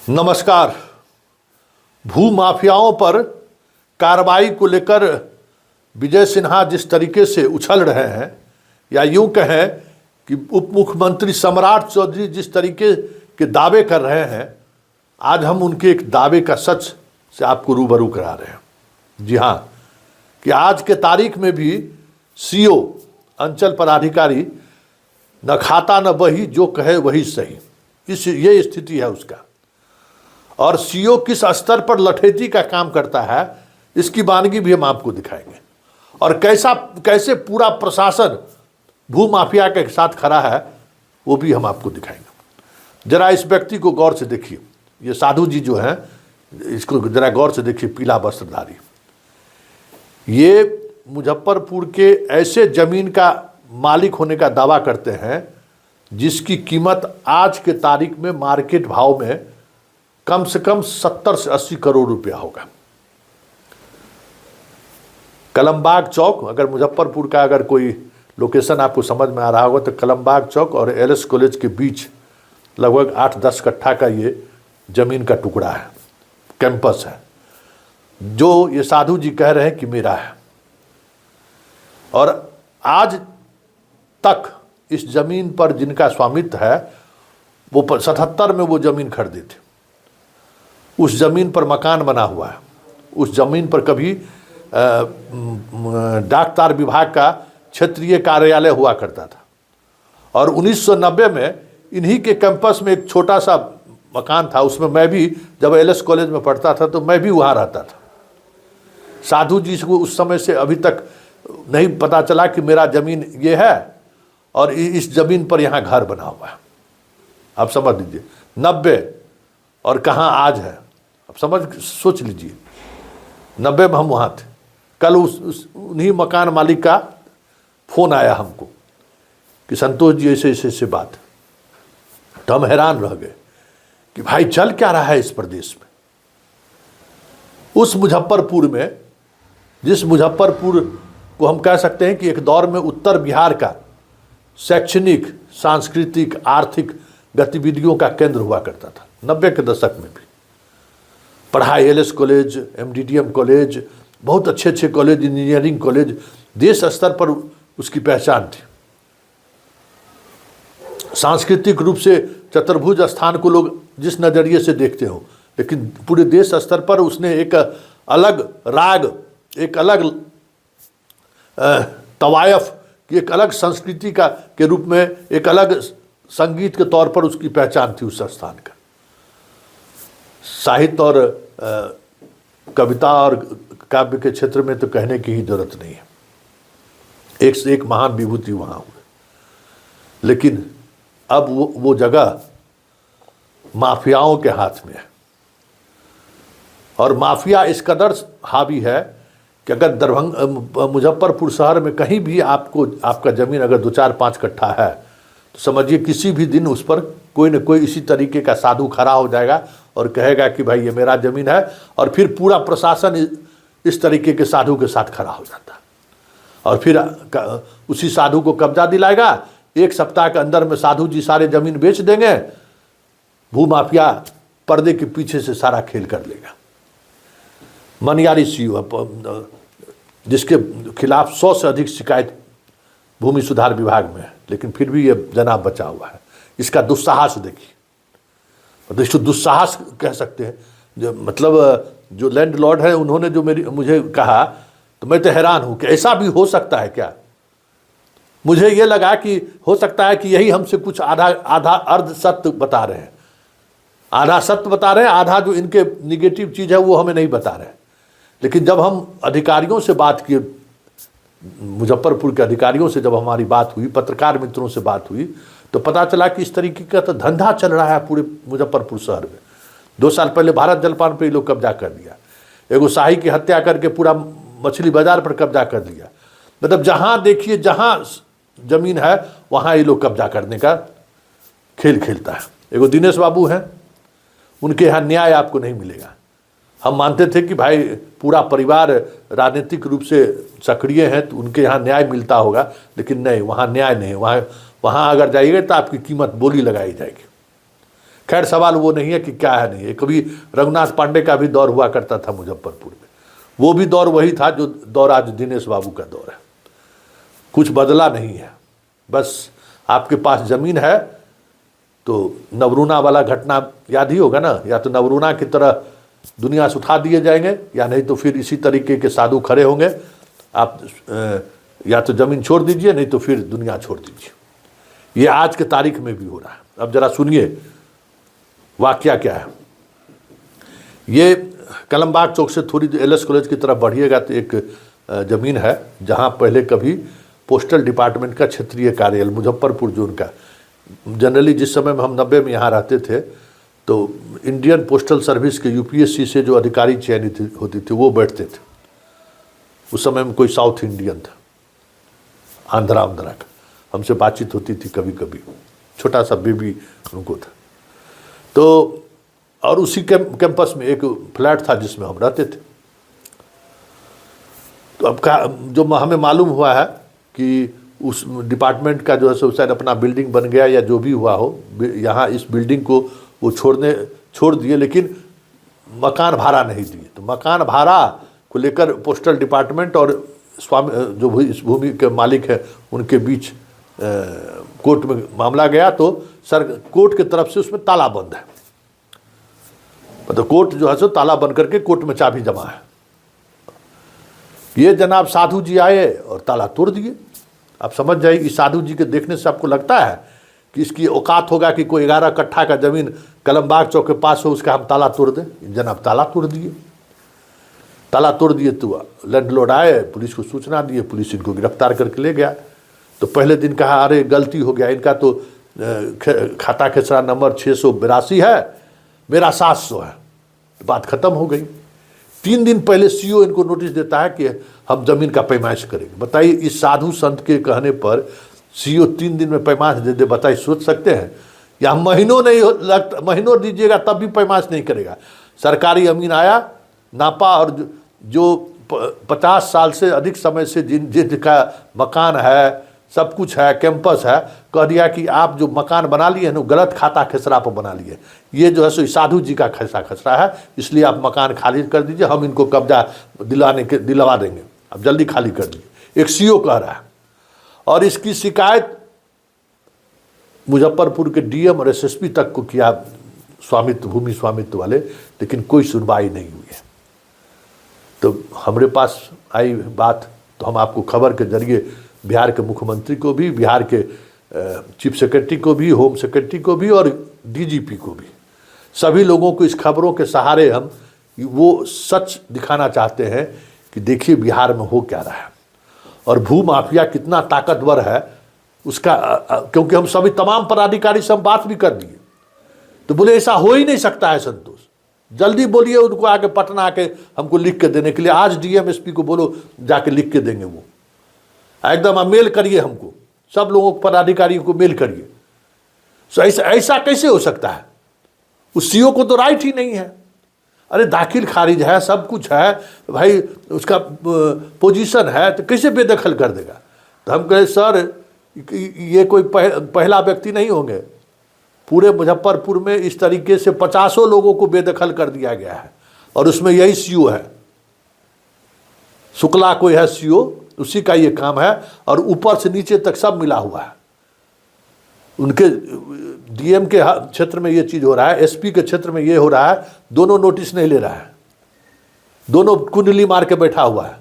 नमस्कार। भू माफियाओं पर कार्रवाई को लेकर विजय सिन्हा जिस तरीके से उछल रहे हैं, या यूं कहें कि उप मुख्यमंत्री सम्राट चौधरी जिस तरीके के दावे कर रहे हैं, आज हम उनके एक दावे का सच से आपको रूबरू करा रहे हैं। जी हाँ, कि आज के तारीख में भी सीओ अंचल पदाधिकारी न खाता न बही, जो कहे वही सही, ये स्थिति है उसका। और सीओ किस स्तर पर लठेती का काम करता है, इसकी वानगी भी हम आपको दिखाएंगे। और कैसे पूरा प्रशासन भू माफिया के साथ खड़ा है, वो भी हम आपको दिखाएंगे। जरा इस व्यक्ति को गौर से देखिए। ये साधु जी जो हैं, इसको जरा गौर से देखिए। पीला वस्त्रधारी, ये मुजफ्फरपुर के ऐसे जमीन का मालिक होने का दावा करते हैं जिसकी कीमत आज के तारीख में मार्केट भाव में कम से कम 70 से 80 करोड़ रुपया होगा। कलमबाग चौक, अगर मुजफ्फरपुर का अगर कोई लोकेशन आपको समझ में आ रहा होगा तो कलमबाग चौक और एलएस कॉलेज के बीच लगभग 8-10 कट्ठा का ये जमीन का टुकड़ा है, कैंपस है, जो ये साधु जी कह रहे हैं कि मेरा है। और आज तक इस जमीन पर जिनका स्वामित्व है, वो 77 में वो जमीन खरीदे थे। उस जमीन पर मकान बना हुआ है। उस जमीन पर कभी डाक तार विभाग का क्षेत्रीय कार्यालय हुआ करता था। और 1990 में इन्हीं के कैंपस में एक छोटा सा मकान था। उसमें मैं भी जब एलएस कॉलेज में पढ़ता था तो मैं भी वहाँ रहता था। साधु जी को उस समय से अभी तक नहीं पता चला कि मेरा ज़मीन ये है और इस ज़मीन पर यहाँ घर बना हुआ है। आप समझ लीजिए, 90 और कहाँ आज है, आप सोच लीजिए। 90 में हम वहाँ थे। कल उन्हीं मकान मालिक का फ़ोन आया हमको कि संतोष जी ऐसे ऐसे बात। तो हम हैरान रह गए कि भाई चल क्या रहा है इस प्रदेश में। उस मुजफ्फरपुर में, जिस मुजफ्फरपुर को हम कह सकते हैं कि एक दौर में उत्तर बिहार का शैक्षणिक, सांस्कृतिक, आर्थिक गतिविधियों का केंद्र हुआ करता था 90 के दशक में भी। पढ़ाई, एलएस कॉलेज, एमडीडीएम कॉलेज, बहुत अच्छे कॉलेज, इंजीनियरिंग कॉलेज, देश स्तर पर उसकी पहचान थी। सांस्कृतिक रूप से चतुर्भुज स्थान को लोग जिस नज़रिए से देखते हो, लेकिन पूरे देश स्तर पर उसने एक अलग राग, एक अलग तवायफ की, एक अलग संस्कृति का के रूप में, एक अलग संगीत के तौर पर उसकी पहचान थी उस स्थान का। साहित्य और कविता और काव्य के क्षेत्र में तो कहने की ही जरूरत नहीं है। एक से एक महान विभूति वहाँ हुए। लेकिन अब वो जगह माफियाओं के हाथ में है। और माफिया इस कदर हावी है कि अगर दरभंगा, मुजफ्फरपुर शहर में कहीं भी आपका ज़मीन अगर 2-4-5 कट्ठा है, तो समझिए किसी भी दिन उस पर कोई न कोई इसी तरीके का साधु खड़ा हो जाएगा और कहेगा कि भाई ये मेरा ज़मीन है। और फिर पूरा प्रशासन इस तरीके के साधु के साथ खड़ा हो जाता है और फिर उसी साधु को कब्जा दिलाएगा। 1 सप्ताह के अंदर में साधु जी सारे ज़मीन बेच देंगे। भू माफिया पर्दे के पीछे से सारा खेल कर लेगा। मनियारी सीओ, जिसके खिलाफ 100 से अधिक शिकायत भूमि सुधार विभाग में है, लेकिन फिर भी ये जनाब बचा हुआ है। इसका दुस्साहस देखिए, मतलब इसको दुस्साहस कह सकते हैं। जो मतलब जो लैंडलॉर्ड है, उन्होंने जो मुझे कहा तो मैं तो हैरान हूँ कि ऐसा भी हो सकता है क्या। मुझे ये लगा कि हो सकता है कि यही हमसे कुछ आधा अर्ध सत्य बता रहे हैं, आधा सत्य बता रहे हैं, आधा जो इनके निगेटिव चीज़ है वो हमें नहीं बता रहे हैं। लेकिन जब हम अधिकारियों से बात किए, मुजफ्फरपुर के अधिकारियों से जब हमारी बात हुई, पत्रकार मित्रों से बात हुई, तो पता चला कि इस तरीके का तो धंधा चल रहा है पूरे मुजफ्फरपुर शहर में। 2 साल पहले भारत जलपान पे ये लोग कब्जा कर दिया। एगो शाही की हत्या करके पूरा मछली बाजार पर कब्जा कर दिया। मतलब जहाँ देखिए, जहाँ जमीन है वहाँ ये लोग कब्जा करने का खेल खेलता है। एगो दिनेश बाबू हैं, उनके यहाँ न्याय आपको नहीं मिलेगा। हम मानते थे कि भाई पूरा परिवार राजनीतिक रूप से सक्रिय हैं तो उनके यहाँ न्याय मिलता होगा, लेकिन नहीं, वहाँ न्याय नहीं। वहाँ अगर जाइएगा तो आपकी कीमत बोली लगाई जाएगी। खैर सवाल वो नहीं है कि क्या है नहीं है। कभी रघुनाथ पांडे का भी दौर हुआ करता था मुजफ्फरपुर में, वो भी दौर वही था जो दौर आज दिनेश बाबू का दौर है, कुछ बदला नहीं है। बस आपके पास ज़मीन है तो नवरूणा वाला घटना याद ही होगा ना, या तो नवरूणा की तरह दुनिया से उठा दिए जाएंगे या नहीं तो फिर इसी तरीके के साधु खड़े होंगे, आप या तो ज़मीन छोड़ दीजिए नहीं तो फिर दुनिया छोड़ दीजिए। ये आज के तारीख में भी हो रहा है। अब जरा सुनिए वाकया क्या है। ये कलमबाग चौक से थोड़ी एलएस कॉलेज की तरफ बढ़िएगा तो एक ज़मीन है जहाँ पहले कभी पोस्टल डिपार्टमेंट का क्षेत्रीय कार्यालय मुजफ्फरपुर जोन का, जनरली जिस समय में हम 90 में यहाँ रहते थे तो इंडियन पोस्टल सर्विस के यूपीएससी से जो अधिकारी चयनित होती थी वो बैठते थे। उस समय में कोई साउथ इंडियन था, आंध्रा का, हमसे बातचीत होती थी कभी कभी, छोटा सा बेबी उनको था। तो और उसी कैंपस में एक फ्लैट था जिसमें हम रहते थे। तो अब का जो हमें मालूम हुआ है कि उस डिपार्टमेंट का जो है सो शायद अपना बिल्डिंग बन गया या जो भी हुआ हो, यहाँ इस बिल्डिंग को वो छोड़ दिए, लेकिन मकान भाड़ा नहीं दिए। तो मकान भाड़ा को लेकर पोस्टल डिपार्टमेंट और स्वामी जो इस भूमि के मालिक है उनके बीच कोर्ट में मामला गया। तो सर कोर्ट की तरफ से उसमें ताला बंद है, मतलब कोर्ट जो है सो ताला बंद करके कोर्ट में चाबी जमा है। ये जनाब साधु जी आए और ताला तोड़ दिए। आप समझ जाइए, इस साधु जी के देखने से आपको लगता है कि इसकी औकात होगा कि कोई 11 कट्ठा का ज़मीन कलमबाग चौक के पास हो उसका हम ताला तोड़ दें। जनाब ताला तोड़ दिए। ताला तोड़ दिए तो लैंडलॉर्ड आए, पुलिस को सूचना दिए, पुलिस इनको गिरफ्तार करके ले गया। तो पहले दिन कहा अरे गलती हो गया, इनका तो खाता खेसरा नंबर 682 है, मेरा 700 है। बात खत्म हो गई। 3 दिन पहले सीओ इनको नोटिस देता है कि हम ज़मीन का पैमाइश करेंगे। बताइए, इस साधु संत के कहने पर सीओ 3 दिन में पैमाइश दे दे, बताइए सोच सकते हैं? या महीनों नहीं लगता, महीनों दीजिएगा तब भी पैमाइश नहीं करेगा। सरकारी अमीन आया, नापा, और जो 50 साल से अधिक समय से जिनका मकान है, सब कुछ है, कैंपस है, कह दिया कि आप जो मकान बना लिए हैं ना गलत खाता खेसरा पर बना लिए। ये जो है सो साधु जी का खसरा है, इसलिए आप मकान खाली कर दीजिए, हम इनको कब्जा दिलवा देंगे, अब जल्दी खाली कर दीजिए। एक सीओ कह रहा है। और इसकी शिकायत मुजफ्फरपुर के डीएम और एसएसपी तक को किया, स्वामित्व, भूमि स्वामित्व वाले, लेकिन कोई सुनवाई नहीं हुई है। तो हमारे पास आई बात तो हम आपको खबर के जरिए बिहार के मुख्यमंत्री को भी, बिहार के चीफ सेक्रेटरी को भी, होम सेक्रेटरी को भी और डीजीपी को भी, सभी लोगों को इस खबरों के सहारे हम वो सच दिखाना चाहते हैं कि देखिए बिहार में हो क्या रहा है और भू माफिया कितना ताकतवर है उसका। क्योंकि हम सभी तमाम पदाधिकारी से हम बात भी कर दिए तो बोले ऐसा हो ही नहीं सकता है संतोष, जल्दी बोलिए उनको आके पटना आके हमको लिख के देने के लिए। आज डीएम एसपी को बोलो जाके लिख के देंगे, वो एकदम मेल करिए हमको, सब लोगों को पदाधिकारियों को मेल करिए। तो ऐसा कैसे हो सकता है? उस सीओ को तो राइट ही नहीं है। अरे दाखिल खारिज है, सब कुछ है भाई, उसका पोजीशन है, तो कैसे बेदखल कर देगा? तो हम कहे सर ये कोई पहला व्यक्ति नहीं होंगे, पूरे मुजफ्फरपुर में इस तरीके से 50 लोगों को बेदखल कर दिया गया है और उसमें यही सीओ है, शुक्ला कोई है सीओ, उसी का ये काम है और ऊपर से नीचे तक सब मिला हुआ है। उनके डीएम के क्षेत्र में ये चीज़ हो रहा है, एसपी के क्षेत्र में ये हो रहा है, दोनों नोटिस नहीं ले रहा है, दोनों कुंडली मार के बैठा हुआ है।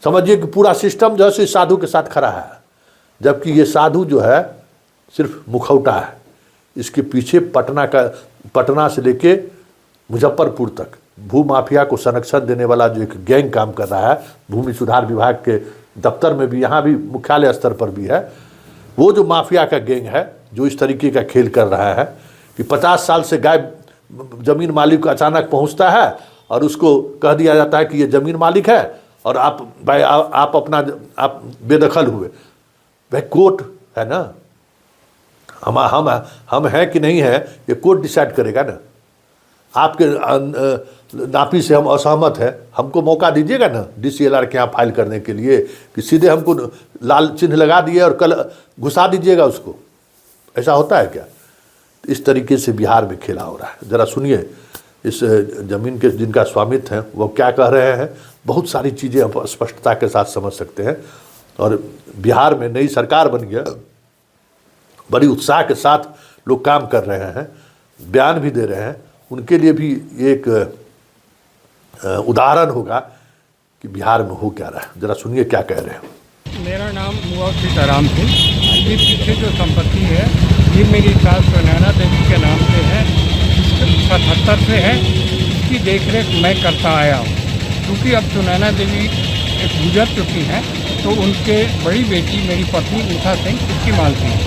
समझिए कि पूरा सिस्टम जो है इस साधु के साथ खड़ा है, जबकि ये साधु जो है सिर्फ मुखौटा है। इसके पीछे पटना से लेके मुजफ्फरपुर तक भू माफिया को संरक्षण देने वाला जो एक गैंग काम कर रहा है, भूमि सुधार विभाग के दफ्तर में भी, यहाँ भी मुख्यालय स्तर पर भी है, वो जो माफिया का गैंग है जो इस तरीके का खेल कर रहा है कि 50 साल से गायब जमीन मालिक को अचानक पहुँचता है और उसको कह दिया जाता है कि ये जमीन मालिक है और आप भाई आप बेदखल हुए। भाई कोर्ट है ना, हम हैं कि नहीं है ये कोर्ट डिसाइड करेगा ना। आपके नापी से हम असहमत हैं, हमको मौका दीजिएगा ना डीसीएलआर के यहाँ फाइल करने के लिए, कि सीधे हमको लाल चिन्ह लगा दिए और कल घुसा दीजिएगा उसको। ऐसा होता है क्या? इस तरीके से बिहार में खेला हो रहा है। ज़रा सुनिए इस ज़मीन के जिनका स्वामित्व है वो क्या कह रहे हैं। बहुत सारी चीज़ें आप स्पष्टता के साथ समझ सकते हैं। और बिहार में नई सरकार बन गया, बड़ी उत्साह के साथ लोग काम कर रहे हैं, बयान भी दे रहे हैं। उनके लिए भी एक उदाहरण होगा कि बिहार में हो क्या रहा है। ज़रा सुनिए क्या कह रहे हैं। मेरा नाम हुआ सीताराम सिंह। ये पीछे जो संपत्ति है ये मेरी सास नैना देवी के नाम से है, 77 से है। इसकी देखरेख मैं करता आया हूँ। क्योंकि अब सुनैना देवी गुजर चुकी हैं तो उनके बड़ी बेटी मेरी पत्नी उषा सिंह इसकी मालती है।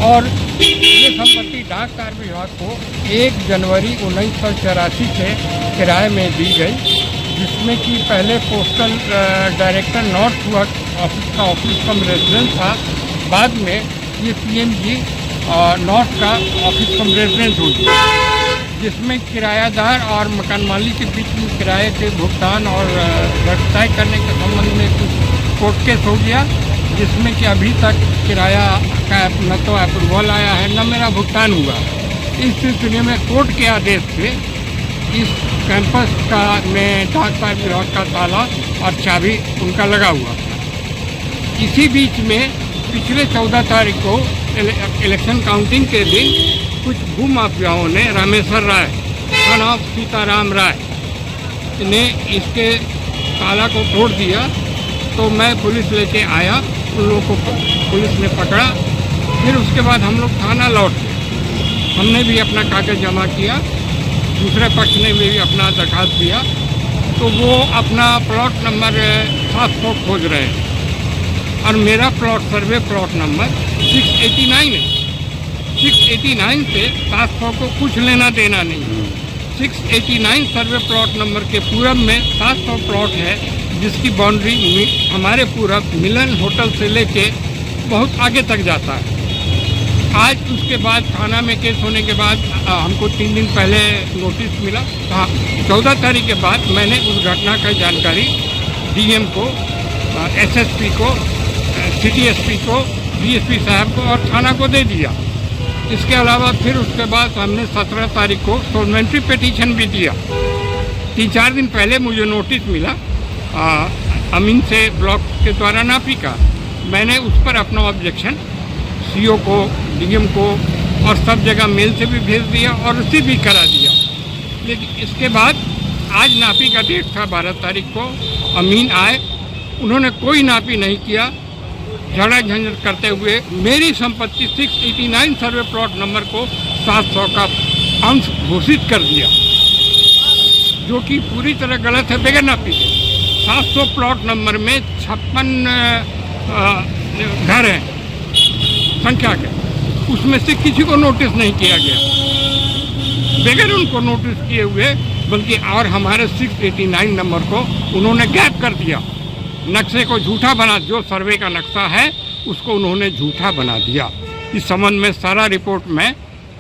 और ये संपत्ति डाक कार्य विभाग को 1 जनवरी 1984 से किराए में दी गई, जिसमें कि पहले पोस्टल डायरेक्टर नॉर्थ हुआ ऑफिस का ऑफिस कम रेजिडेंस था। बाद में ये पीएमजी नॉर्थ का ऑफिस कम रेजिडेंस हो गया, जिसमें किरायादार और मकान मालिक के बीच में किराए के भुगतान और तय करने के संबंध में कुछ कोर्ट केस हो गया, जिसमें कि अभी तक किराया का न तो अप्रूवल आया है न मेरा भुगतान हुआ। इस सिलसिले में कोर्ट के आदेश से इस कैंपस का में डाक कार्य विभाग का ताला और चाबी उनका लगा हुआ था। इसी बीच में पिछले 14 तारीख को इलेक्शन काउंटिंग के दिन कुछ भूमाफियाओं ने रामेश्वर राय सन ऑफ सीताराम राय ने इसके ताला को तोड़ दिया। तो मैं पुलिस लेके आया, उन लोगों को पुलिस ने पकड़ा। फिर उसके बाद हम लोग थाना लौट गए। हमने भी अपना कागज़ जमा किया, दूसरे पक्ष ने भी अपना दरखास्त दिया। तो वो अपना प्लॉट नंबर 700 खोज रहे हैं और मेरा प्लॉट सर्वे प्लॉट नंबर 689 है। 689 से 700 को कुछ लेना देना नहीं। 689 सर्वे प्लॉट नंबर के पूरब में 700 प्लॉट है, जिसकी बाउंड्री हमारे पूरब मिलन होटल से लेके बहुत आगे तक जाता है। आज उसके बाद थाना में केस होने के बाद हमको 3 दिन पहले नोटिस मिला। 14 तारीख के बाद मैंने उस घटना का जानकारी डीएम को, एसएसपी को, सिटी एसपी को, डीएसपी साहब को और थाना को दे दिया। इसके अलावा फिर उसके बाद हमने 17 तारीख को सप्लीमेंट्री पिटीशन भी दिया। 3-4 दिन पहले मुझे नोटिस मिला अमीन से ब्लॉक के द्वारा नापी का। मैंने उस पर अपना ऑब्जेक्शन सीओ को, डीएम को और सब जगह मेल से भी भेज दिया और रिसीव भी करा दिया। लेकिन इसके बाद आज नापी का डेट था 12 तारीख को। अमीन आए, उन्होंने कोई नापी नहीं किया। झगड़ा झंझट करते हुए मेरी संपत्ति 689 सर्वे प्लॉट नंबर को 700 का अंश घोषित कर दिया, जो कि पूरी तरह गलत है बगैर नापी के। 700 प्लॉट नंबर में 56 घर हैं संख्या के, उसमें से किसी को नोटिस नहीं किया गया बगैर उनको नोटिस किए हुए, बल्कि और हमारे 689 नंबर को उन्होंने गैप कर दिया। नक्शे को झूठा बना, जो सर्वे का नक्शा है उसको उन्होंने झूठा बना दिया। इस संबंध में सारा रिपोर्ट मैं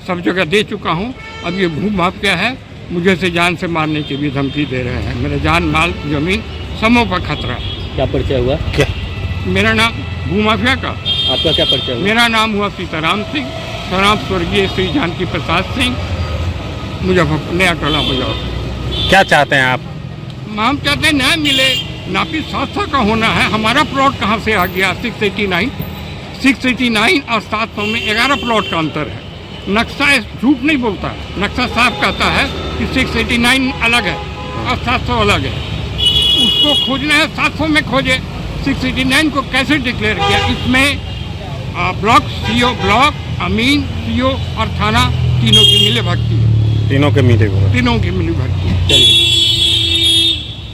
सब जगह दे चुका हूँ। अब ये भूमाफिया है, मुझे से जान से मारने की भी धमकी दे रहे हैं। मेरे जान माल जमीन समूह पर खतरा। क्या परिचय हुआ? क्या मेरा नाम भूमाफिया का? आपका क्या परिचय हुआ? मेरा नाम हुआ सीताराम सिंह, सराफ स्वर्गीय श्री जानकी प्रसाद सिंह, मुजफ्फरपुर, नया टोला मुजफ्फरपुर। क्या चाहते हैं आप? हम चाहते हैं न्याय मिले। नापी 700 का होना है, हमारा प्लॉट कहाँ से आ गया? 689 और 700 में 11 प्लॉट का अंतर है। नक्शा झूठ नहीं बोलता है, नक्शा साफ कहता है कि 689 अलग है और 700 अलग है। उसको खोजना है 700 में खोजे। 689 को कैसे डिक्लेयर किया? इसमें ब्लॉक सीओ, ब्लॉक अमीन, सीओ और थाना तीनों की मिली भगती है। तीनों के मिले तीनों की मिली भगती है। चलिए।